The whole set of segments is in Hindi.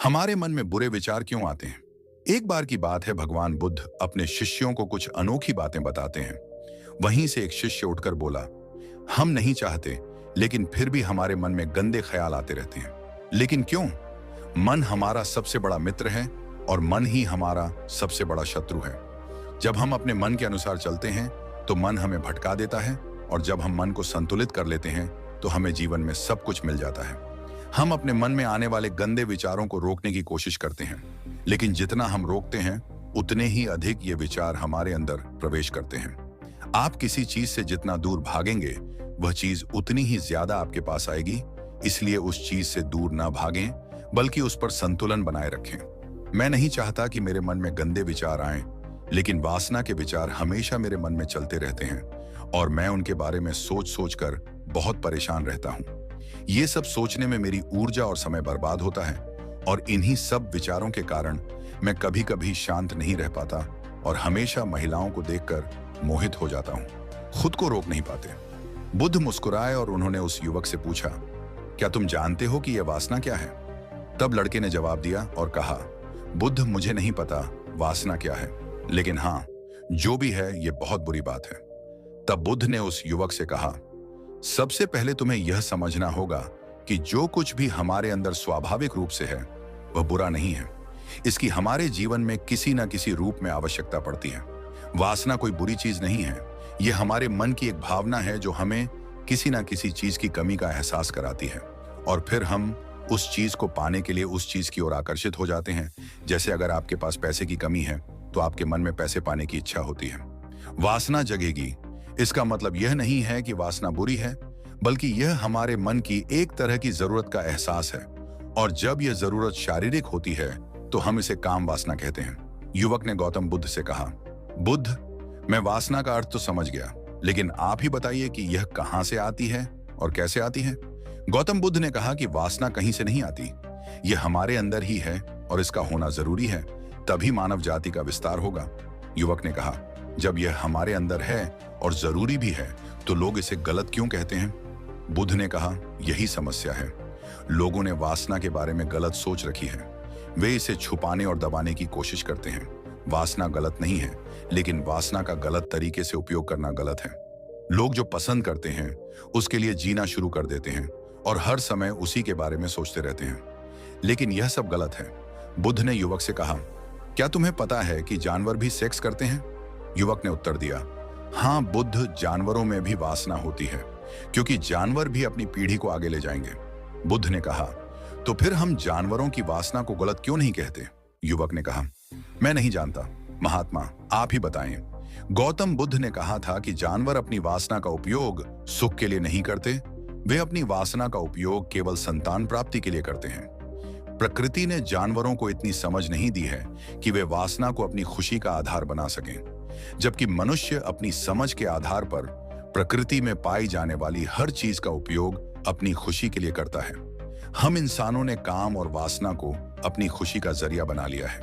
हमारे मन में बुरे विचार क्यों आते हैं? एक बार की बात है, भगवान बुद्ध अपने शिष्यों को कुछ अनोखी बातें बताते हैं। वहीं से एक शिष्य उठकर बोला, हम नहीं चाहते, लेकिन फिर भी हमारे मन में गंदे ख्याल आते रहते हैं। लेकिन क्यों? मन हमारा सबसे बड़ा मित्र है और मन ही हमारा सबसे बड़ा शत्रु है। जब हम अपने मन के अनुसार चलते हैं तो मन हमें भटका देता है, और जब हम मन को संतुलित कर लेते हैं तो हमें जीवन में सब कुछ मिल जाता है। हम अपने मन में आने वाले गंदे विचारों को रोकने की कोशिश करते हैं, लेकिन जितना हम रोकते हैं उतने ही अधिक ये विचार हमारे अंदर प्रवेश करते हैं। आप किसी चीज से जितना दूर भागेंगे, वह चीज उतनी ही ज्यादा आपके पास आएगी। इसलिए उस चीज से दूर ना भागें, बल्कि उस पर संतुलन बनाए रखें। मैं नहीं चाहता कि मेरे मन में गंदे विचार आएं, लेकिन वासना के विचार हमेशा मेरे मन में चलते रहते हैं और मैं उनके बारे में सोच सोच कर बहुत परेशान रहता हूं। ये सब सोचने में मेरी ऊर्जा और समय बर्बाद होता है, और इन्हीं सब विचारों के कारण मैं कभी कभी शांत नहीं रह पाता और हमेशा महिलाओं को देखकर मोहित हो जाता हूं। खुद को रोक नहीं पाते। बुद्ध मुस्कुराए और उन्होंने उस युवक से पूछा, क्या तुम जानते हो कि यह वासना क्या है? तब लड़के ने जवाब दिया और कहा, बुद्ध, मुझे नहीं पता वासना क्या है, लेकिन हाँ, जो भी है ये बहुत बुरी बात है। तब बुद्ध ने उस युवक से कहा, सबसे पहले तुम्हें यह समझना होगा कि जो कुछ भी हमारे अंदर स्वाभाविक रूप से है वह बुरा नहीं है। इसकी हमारे जीवन में किसी न किसी रूप में आवश्यकता पड़ती है। वासना कोई बुरी चीज नहीं है। यह हमारे मन की एक भावना है जो हमें किसी न किसी चीज की कमी का एहसास कराती है, और फिर हम उस चीज को पाने के लिए उस चीज की ओर आकर्षित हो जाते हैं। जैसे अगर आपके पास पैसे की कमी है तो आपके मन में पैसे पाने की इच्छा होती है। वासना जगेगी। इसका मतलब यह नहीं है कि वासना बुरी है, बल्कि यह हमारे मन की एक तरह की जरूरत का एहसास है, और जब यह जरूरत शारीरिक होती है तो हम इसे काम वासना कहते हैं। युवक ने गौतम बुद्ध से कहा, बुद्ध, मैं वासना का अर्थ तो समझ गया, लेकिन आप ही बताइए कि यह कहां से आती है और कैसे आती है? गौतम बुद्ध ने कहा कि वासना कहीं से नहीं आती, यह हमारे अंदर ही है और इसका होना जरूरी है, तभी मानव जाति का विस्तार होगा। युवक ने कहा, जब यह हमारे अंदर है और जरूरी भी है तो लोग इसे गलत क्यों कहते हैं? बुद्ध ने कहा, यही समस्या है। लोगों ने वासना के बारे में गलत सोच रखी है। वे इसे छुपाने और दबाने की कोशिश करते हैं। वासना गलत नहीं है, लेकिन वासना का गलत तरीके से उपयोग करना गलत है। लोग जो पसंद करते हैं उसके लिए जीना शुरू कर देते हैं और हर समय उसी के बारे में सोचते रहते हैं, लेकिन यह सब गलत है। बुद्ध ने युवक से कहा, क्या तुम्हें पता है कि जानवर भी सेक्स करते हैं? युवक ने उत्तर दिया, हाँ बुद्ध, जानवरों में भी वासना होती है, क्योंकि जानवर भी अपनी पीढ़ी को आगे ले जाएंगे। बुद्ध ने कहा, तो फिर हम जानवरों की वासना को गलत क्यों नहीं कहते? युवक ने कहा, मैं नहीं जानता महात्मा, आप ही बताएं। गौतम बुद्ध ने कहा था कि जानवर अपनी वासना का उपयोग सुख के लिए नहीं करते, वे अपनी वासना का उपयोग केवल संतान प्राप्ति के लिए करते हैं। प्रकृति ने जानवरों को इतनी समझ नहीं दी है कि वे वासना को अपनी खुशी का आधार बना सकें, जबकि मनुष्य अपनी समझ के आधार पर प्रकृति में पाई जाने वाली हर चीज का उपयोग अपनी खुशी के लिए करता है। हम इंसानों ने काम और वासना को अपनी खुशी का जरिया बना लिया है,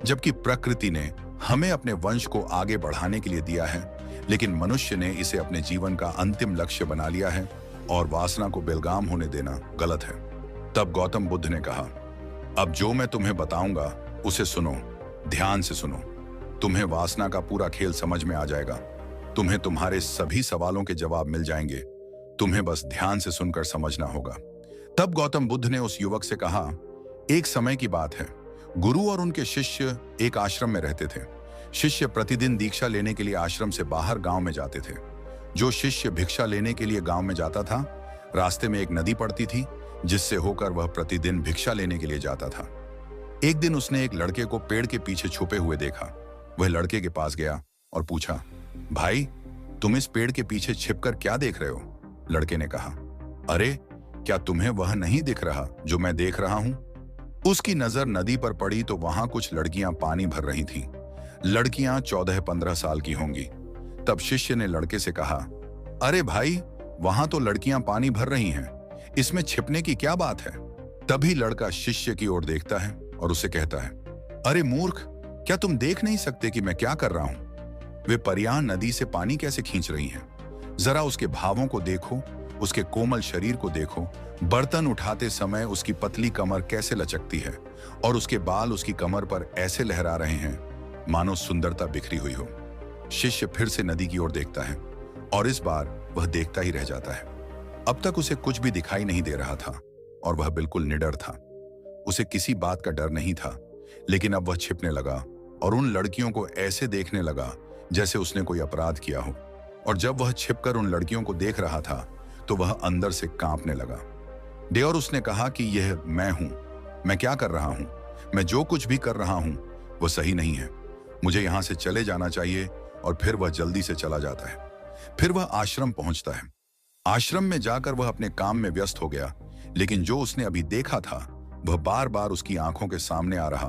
जबकि प्रकृति ने हमें अपने वंश को आगे बढ़ाने के लिए दिया है, लेकिन मनुष्य ने इसे अपने जीवन का अंतिम लक्ष्य बना लिया है, और वासना को बेलगाम होने देना गलत है। तब गौतम बुद्ध ने कहा, अब जो मैं तुम्हें बताऊंगा उसे सुनो, ध्यान से सुनो। तुम्हें वासना का पूरा खेल समझ में आ जाएगा। तुम्हें तुम्हारे सभी सवालों के जवाब मिल जाएंगे। तुम्हें बस ध्यान से सुनकर समझना होगा। तब गौतम बुद्ध ने उस युवक से कहा, एक समय की बात है, गुरु और उनके शिष्य एक आश्रम में रहते थे। शिष्य प्रतिदिन दीक्षा लेने के लिए आश्रम से बाहर गांव में जाते थे। जो शिष्य भिक्षा लेने के लिए गांव में जाता था, रास्ते में एक नदी पड़ती थी जिससे होकर वह प्रतिदिन भिक्षा लेने के लिए जाता था। एक दिन उसने एक लड़के को पेड़ के पीछे छुपे हुए देखा। वह लड़के के पास गया और पूछा, भाई, तुम इस पेड़ के पीछे छिपकर क्या देख रहे हो? लड़के ने कहा, अरे, क्या तुम्हें वह नहीं दिख रहा जो मैं देख रहा हूं? उसकी नजर नदी पर पड़ी तो वहां कुछ लड़कियां पानी भर रही थीं। लड़कियां 14-15 साल की होंगी। तब शिष्य ने लड़के से कहा, अरे भाई, वहां तो लड़कियां पानी भर रही हैं, इसमें छिपने की क्या बात है? तभी लड़का शिष्य की ओर देखता है और उसे कहता है, अरे मूर्ख, क्या तुम देख नहीं सकते कि मैं क्या कर रहा हूं? वे परियां नदी से पानी कैसे खींच रही हैं? जरा उसके भावों को देखो। उसके कोमल शरीर को देखो, बर्तन उठाते समय उसकी पतली कमर कैसे लचकती है और उसके बाल उसकी कमर पर ऐसे लहरा रहे हैं मानो सुंदरता बिखरी हुई हो। शिष्य फिर से नदी की ओर देखता है और इस बार वह देखता ही रह जाता है। अब तक उसे कुछ भी दिखाई नहीं दे रहा था और वह बिल्कुल निडर था। उसे किसी बात का डर नहीं था, लेकिन अब वह छिपने लगा और उन लड़कियों को ऐसे देखने लगा जैसे उसने कोई अपराध किया हो। और जब वह छिपकर उन लड़कियों को देख रहा था तो वह अंदर से कांपने लगा। डेयोर उसने कहा कि यह मैं हूं, मैं क्या कर रहा हूं, मैं जो कुछ भी कर रहा हूं वह सही नहीं है, मुझे यहां से चले जाना चाहिए। और फिर वह जल्दी से चला जाता है। फिर वह आश्रम पहुंचता है। आश्रम में जाकर वह अपने काम में व्यस्त हो गया, लेकिन जो उसने अभी देखा था वह बार बार उसकी आंखों के सामने आ रहा